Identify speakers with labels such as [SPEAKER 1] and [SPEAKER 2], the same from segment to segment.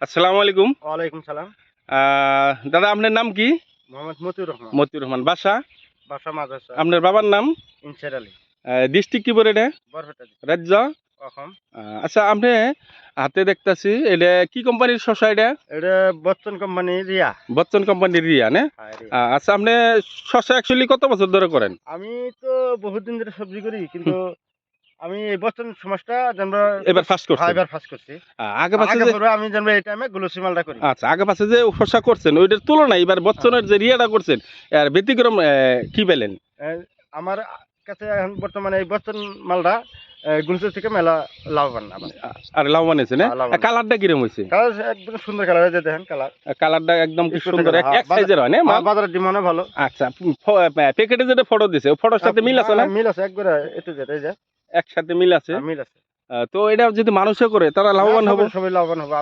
[SPEAKER 1] আসসালামু আলাইকুম।
[SPEAKER 2] ওয়ালাইকুম সালাম।
[SPEAKER 1] দাদা আপনার নাম কি?
[SPEAKER 2] মোহাম্মদ মতিউর রহমান।
[SPEAKER 1] মতিউর রহমান। বাসা?
[SPEAKER 2] বাসা মাদ্রাসা।
[SPEAKER 1] আপনার বাবার নাম?
[SPEAKER 2] ইনসার আলী।
[SPEAKER 1] ডিস্ট্রিক্ট কি পড়ে এটা?
[SPEAKER 2] বরপেটা।
[SPEAKER 1] রাজ্য?
[SPEAKER 2] অসম।
[SPEAKER 1] আচ্ছা আপনি হাতে দেখতাছি এটা কি কোম্পানির শসা এটা?
[SPEAKER 2] এটা বচ্চন কোম্পানি রিয়া।
[SPEAKER 1] বচ্চন কোম্পানির রিয়া না?
[SPEAKER 2] হ্যাঁ, রিয়া।
[SPEAKER 1] আচ্ছা আপনি শসা অ্যাকচুয়ালি কত বছর ধরে করেন?
[SPEAKER 2] আমি তো বহুত দিন ধরে সবজি করি, কিন্তু আমি এই বচ্চন সমাজটা জানবা
[SPEAKER 1] এবার ফার্স্ট করছেন?
[SPEAKER 2] এবার ফার্স্ট করছি।
[SPEAKER 1] আগে পাশে যে
[SPEAKER 2] পরে আমি জানবা এই টাইমে গ্লোসি মালটা করি।
[SPEAKER 1] আচ্ছা আগে পাশে যে শসা করছেন ওইটার তুলনায় এবার বচ্চনের যে রিয়াটা করছেন আর ব্যতিক্রম কি পেলেন?
[SPEAKER 2] আমার কাছে এখন বর্তমানে এই বচ্চন মালটা গ্লোসি থেকে মেলা লাভবান আমার।
[SPEAKER 1] আর লাভবান হয়েছে না?
[SPEAKER 2] লাভবান।
[SPEAKER 1] কালারটা কিরম হয়েছে?
[SPEAKER 2] কালার একদম সুন্দর কালার হয়েছে, দেখেন কালার।
[SPEAKER 1] কালারটা একদম কি
[SPEAKER 2] স্পষ্ট
[SPEAKER 1] সুন্দর
[SPEAKER 2] কালার।
[SPEAKER 1] এক সাইজের হয় না মাল?
[SPEAKER 2] বাজারের ডিমান্ডও ভালো।
[SPEAKER 1] আচ্ছা প্যাকেটে যেটা ফটো দিছে ও ফটোর সাথে মিল আছে না?
[SPEAKER 2] মিল আছে একবারে এটু জেড, এই যে
[SPEAKER 1] একসাথে মিল আছে।
[SPEAKER 2] মিল আছে।
[SPEAKER 1] তো এটা যদি মানুষে করে তারা লাভবান হবে?
[SPEAKER 2] সবাই লাভবান হবে।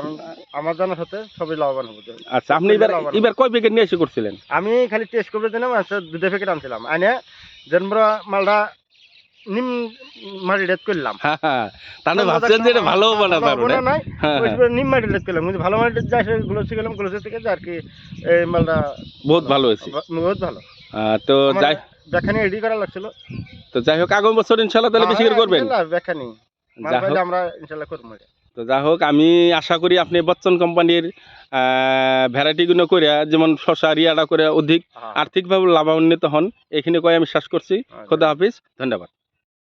[SPEAKER 2] আমার জানার সাথে সবাই লাভবান হবে।
[SPEAKER 1] আচ্ছা আপনি এবার কয় প্যাকেট নিয়ে এসে করছিলেন?
[SPEAKER 2] আমি খালি টেস্ট করে দিলাম, দুটো প্যাকেট আনছিলাম, আনে জেনবরা মালটা নিম মাটি রেট করলাম।
[SPEAKER 1] তাহলে ভাবছেন যে এটা ভালো হবে না পারো না?
[SPEAKER 2] নিম মাটি রেট করলাম, কিন্তু ভালো মাটি যাই গুলোসি গেলাম, গুলোসি থেকে আর কি এই মালটা
[SPEAKER 1] বহুত ভালো হয়েছে।
[SPEAKER 2] বহুত ভালো।
[SPEAKER 1] তো যাই
[SPEAKER 2] দেখানি রেডি করা লাগছিল।
[SPEAKER 1] তো যাই হোক আগামী বছর ইনশাআল্লাহ তাহলে বেশি করে করবেন।
[SPEAKER 2] দেখানি আমরা ইনশাআল্লাহ করব।
[SPEAKER 1] তো যাই হোক আমি আশা করি আপনি বচ্চন কোম্পানির ভ্যারাইটিগুলো করে যেমন শসা রিয়াটা করে অধিক আর্থিকভাবে লাভান্বিত হন, এখানে কয়ে আমি শেষ করছি। খোদা হাফিজ, ধন্যবাদ।